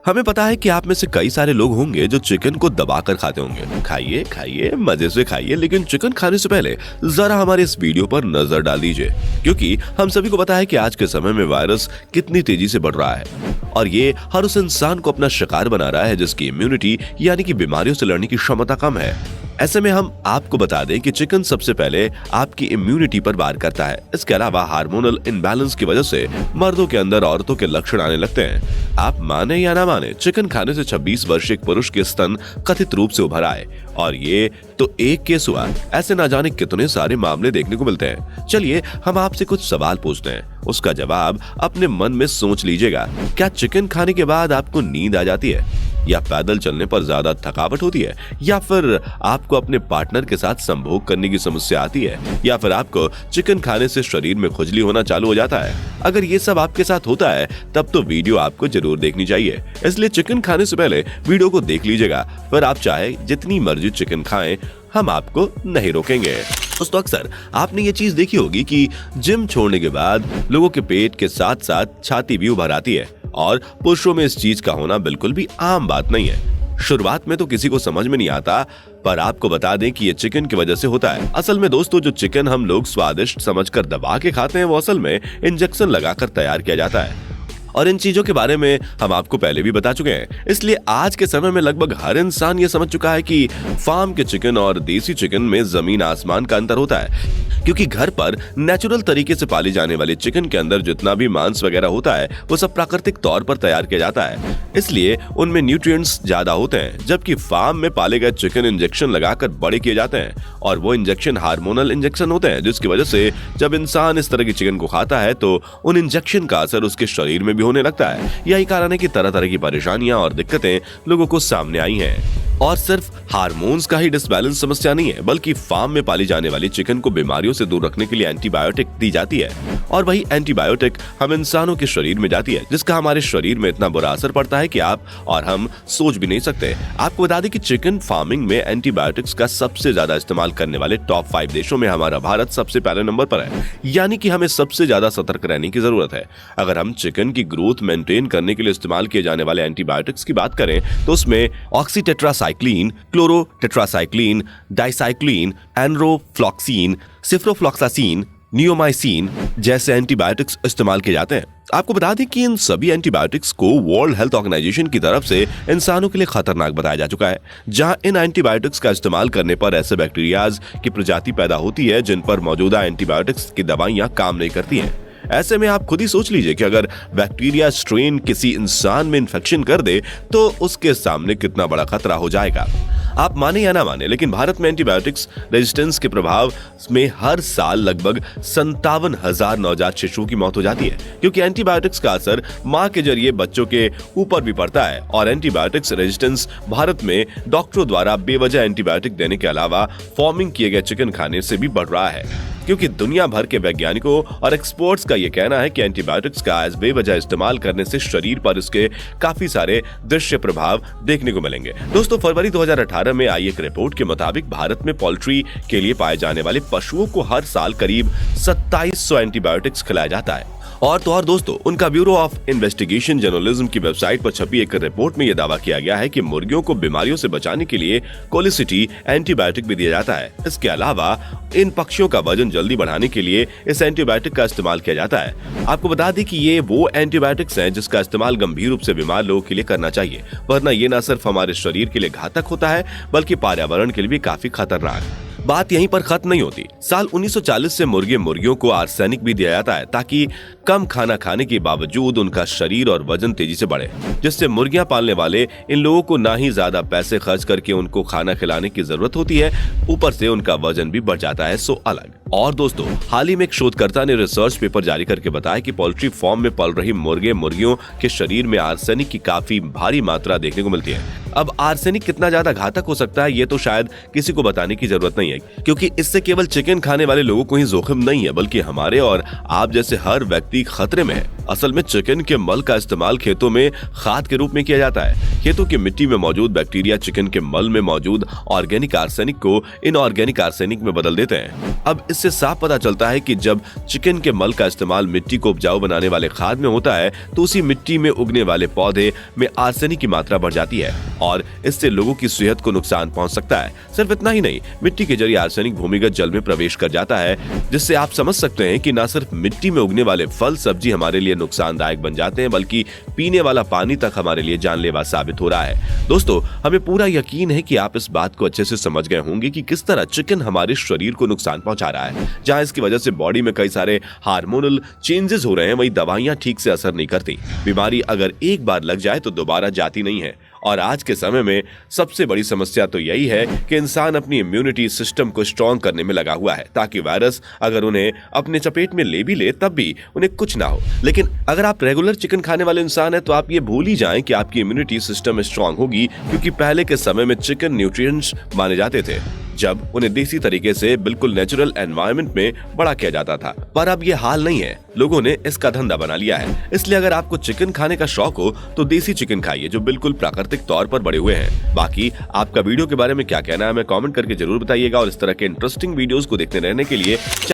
हमें पता है कि आप में से कई सारे लोग होंगे जो चिकन को दबाकर खाते होंगे। खाइए खाइए, मजे से खाइए, लेकिन चिकन खाने से पहले जरा हमारे इस वीडियो पर नजर डाल दीजिए, क्योंकि हम सभी को पता है कि आज के समय में वायरस कितनी तेजी से बढ़ रहा है और ये हर उस इंसान को अपना शिकार बना रहा है जिसकी इम्यूनिटी यानी कि बीमारियों से लड़ने की क्षमता कम है। ऐसे में हम आपको बता दें कि चिकन सबसे पहले आपकी इम्यूनिटी पर वार करता है। इसके अलावा हार्मोनल इनबैलेंस की वजह से मर्दों के अंदर औरतों के लक्षण आने लगते हैं। आप माने या ना माने, चिकन खाने से 26 वर्षीय पुरुष के स्तन कथित रूप से उभर आए और ये तो एक केस हुआ, ऐसे ना जाने कितने सारे मामले देखने को मिलते हैं। चलिए हम आपसे कुछ सवाल पूछते हैं, उसका जवाब अपने मन में सोच लीजिएगा। क्या चिकन खाने के बाद आपको नींद आ जाती है, या पैदल चलने पर ज्यादा थकावट होती है, या फिर आपको अपने पार्टनर के साथ संभोग करने की समस्या आती है, या फिर आपको चिकन खाने से शरीर में खुजली होना चालू हो जाता है? अगर ये सब आपके साथ होता है तब तो वीडियो आपको जरूर देखनी चाहिए। इसलिए चिकन खाने से पहले वीडियो को देख लीजिएगा, फिर आप चाहे जितनी मर्जी चिकन खाएं, हम आपको नहीं रोकेंगे। दोस्तों, अक्सर आपने ये चीज देखी होगी कि जिम छोड़ने के बाद लोगों के पेट के साथ साथ छाती भी उभर आती है और पुरुषों में इस चीज का होना बिल्कुल भी आम बात नहीं है। शुरुआत में तो किसी को समझ में नहीं आता, पर आपको बता दें कि ये चिकन की वजह से होता है। असल में दोस्तों, जो चिकन हम लोग स्वादिष्ट समझकर दबा के खाते हैं वो असल में इंजेक्शन लगाकर तैयार किया जाता है और इन चीजों के बारे में हम आपको पहले भी बता चुके हैं। इसलिए आज के समय में लगभग हर इंसान ये समझ चुका है कि फार्म के चिकन और देसी चिकन में जमीन आसमान का अंतर होता है, क्योंकि घर पर नेचुरल तरीके से पाली जाने वाली चिकन के अंदर जितना भी मांस वगैरह होता है वो सब प्राकृतिक तौर पर तैयार किया जाता है, इसलिए उनमें न्यूट्रिएंट्स ज्यादा होते हैं। जबकि फार्म में पाले गए चिकन इंजेक्शन लगाकर बड़े किए जाते हैं और वो इंजेक्शन हार्मोनल इंजेक्शन होते हैं, जिसकी वजह से जब इंसान इस तरह की चिकन को खाता है तो उन इंजेक्शन का असर उसके शरीर में भी होने लगता है। यही कारण है कि तरह तरह की परेशानियां और दिक्कतें लोगों को सामने आई हैं। और सिर्फ हार्मोन्स का ही डिसबैलेंस समस्या नहीं है, बल्कि फार्म में पाली जाने वाली चिकन को बीमारियों से दूर रखने के लिए एंटीबायोटिक दी जाती है और वही एंटीबायोटिक हम इंसानों के शरीर में जाती है, जिसका हमारे शरीर में इतना बुरा असर पड़ता है कि आप और हम सोच भी नहीं सकते। आपको बता दें कि चिकन फार्मिंग में एंटीबायोटिक्स का सबसे ज्यादा इस्तेमाल करने वाले टॉप 5 देशों में हमारा भारत सबसे पहले नंबर पर है, यानी कि हमें सबसे ज्यादा सतर्क रहने की जरूरत है। अगर हम चिकन की ग्रोथ मेंटेन करने के लिए इस्तेमाल किए जाने वाले एंटीबायोटिक्स की बात करें तो उसमें ऑक्सीटेट्रासाइक्लिन, क्लोरोटेट्रासाइक्लिन, डाइसाइक्लिन, एनरोफ्लॉक्सीन, सिफ्रोफ्लॉक्सासिन, नियोमाइसिन जैसे एंटीबायोटिक्स इस्तेमाल किए जाते हैं। आपको बता दें कि इन सभी एंटीबायोटिक्स को वर्ल्ड हेल्थ ऑर्गेनाइजेशन की तरफ से इंसानों के लिए खतरनाक बताया जा चुका है, जहां इन एंटीबायोटिक्स का इस्तेमाल करने पर ऐसे बैक्टीरियाज की प्रजाति पैदा होती है जिन पर मौजूदा एंटीबायोटिक्स की दवाइयां काम नहीं करती हैं। ऐसे में आप खुद ही सोच लीजिए कि अगर बैक्टीरिया स्ट्रेन किसी इंसान में इन्फेक्शन कर दे तो उसके सामने कितना बड़ा खतरा हो जाएगा। आप माने या ना माने, लेकिन भारत में एंटीबायोटिक्स रेजिस्टेंस के प्रभाव में हर साल लगभग 57,000 नवजात शिशुओं की मौत हो जाती है, क्योंकि एंटीबायोटिक्स का असर मां के जरिए बच्चों के ऊपर भी पड़ता है। और एंटीबायोटिक्स रेजिस्टेंस भारत में डॉक्टरों द्वारा बेवजह एंटीबायोटिक देने के अलावा फार्मिंग किए गए चिकन खाने से भी बढ़ रहा है, क्योंकि दुनिया भर के वैज्ञानिकों और एक्सपर्ट्स का यह कहना है कि एंटीबायोटिक्स का बेवजह इस्तेमाल करने से शरीर पर इसके काफी सारे दृश्य प्रभाव देखने को मिलेंगे। दोस्तों, फरवरी 2018 में आई एक रिपोर्ट के मुताबिक भारत में पोल्ट्री के लिए पाए जाने वाले पशुओं को हर साल करीब 2700 एंटीबायोटिक्स खिलाया जाता है। और तो और दोस्तों, उनका ब्यूरो ऑफ इन्वेस्टिगेशन जर्नलिज्म की वेबसाइट पर छपी एक रिपोर्ट में यह दावा किया गया है कि मुर्गियों को बीमारियों से बचाने के लिए कोलिसिटी एंटीबायोटिक भी दिया जाता है। इसके अलावा इन पक्षियों का वजन जल्दी बढ़ाने के लिए इस एंटीबायोटिक का इस्तेमाल किया जाता है। आपको बता दें कि ये वो एंटीबायोटिक्स हैं जिसका इस्तेमाल गंभीर रूप से बीमार लोगों के लिए करना चाहिए, वरना ये न सिर्फ हमारे शरीर के लिए घातक होता है बल्कि पर्यावरण के लिए भी काफी खतरनाक। बात यहीं पर खत्म नहीं होती। साल 1940 से मुर्गियों को आर्सेनिक भी दिया जाता है ताकि कम खाना खाने के बावजूद उनका शरीर और वजन तेजी से बढ़े, जिससे मुर्गियां पालने वाले इन लोगों को ना ही ज्यादा पैसे खर्च करके उनको खाना खिलाने की जरूरत होती है, ऊपर से उनका वजन भी बढ़ जाता है। सो अलग। और दोस्तों, हाल ही में एक शोधकर्ता ने रिसर्च पेपर जारी करके बताया कि पोल्ट्री फार्म में पल रही मुर्गियों के शरीर में आर्सेनिक की काफी भारी मात्रा देखने को मिलती है। अब आर्सेनिक कितना ज्यादा घातक हो सकता है ये तो शायद किसी को बताने की जरूरत नहीं है, क्योंकि इससे केवल चिकन खाने वाले लोगों को ही जोखिम नहीं है, बल्कि हमारे और आप जैसे हर व्यक्ति खतरे में है। असल में चिकन के मल का इस्तेमाल खेतों में खाद के रूप में किया जाता है। खेतों की मिट्टी में मौजूद बैक्टीरिया चिकन के मल में मौजूद ऑर्गेनिक आर्सेनिक को इनऑर्गेनिक आर्सेनिक में बदल देते हैं। अब इससे साफ पता चलता है कि जब चिकन के मल का इस्तेमाल मिट्टी को उपजाऊ बनाने वाले खाद में होता है तो उसी मिट्टी में उगने वाले पौधे में आर्सेनिक की मात्रा बढ़ जाती है और इससे लोगों की सेहत को नुकसान पहुंच सकता है। सिर्फ इतना ही नहीं, मिट्टी के जरिए आर्सेनिक भूमिगत जल में प्रवेश कर जाता है, जिससे आप समझ सकते हैं कि न सिर्फ मिट्टी में उगने वाले फल सब्जी हमारे लिए नुकसानदायक बन जाते हैं, बल्कि पीने वाला पानी तक हमारे लिए जानलेवा साबित हो रहा है। दोस्तों, हमें पूरा यकीन है कि आप इस बात को अच्छे से समझ गए होंगे कि किस तरह चिकन हमारे शरीर को नुकसान पहुंचा रहा है। जहां इसकी वजह से बॉडी में कई सारे हार्मोनल चेंजेस हो रहे हैं, वहीं दवाइयां ठीक से असर नहीं करती। बीमारी अगर एक बार लग जाए तो दोबारा जाती नहीं है। और आज के समय में सबसे बड़ी समस्या तो यही है कि इंसान अपनी इम्यूनिटी सिस्टम को स्ट्रॉन्ग करने में लगा हुआ है, ताकि वायरस अगर उन्हें अपने चपेट में ले भी ले तब भी उन्हें कुछ ना हो। लेकिन अगर आप रेगुलर चिकन खाने वाले इंसान हैं तो आप ये भूल ही जाएं कि आपकी इम्यूनिटी सिस्टम स्ट्रॉन्ग होगी, क्योंकि पहले के समय में चिकन न्यूट्रिएंट्स माने जाते थे जब उन्हें देसी तरीके से बिल्कुल नेचुरल एनवायरनमेंट में बड़ा किया जाता था। पर अब ये हाल नहीं है, लोगों ने इसका धंधा बना लिया है। इसलिए अगर आपको चिकन खाने का शौक हो तो देसी चिकन खाइए जो बिल्कुल प्राकृतिक तौर पर बड़े हुए हैं। बाकी आपका वीडियो के बारे में क्या कहना है हमें कमेंट करके जरूर बताइएगा और इस तरह के इंटरेस्टिंग वीडियोस को देखते रहने के लिए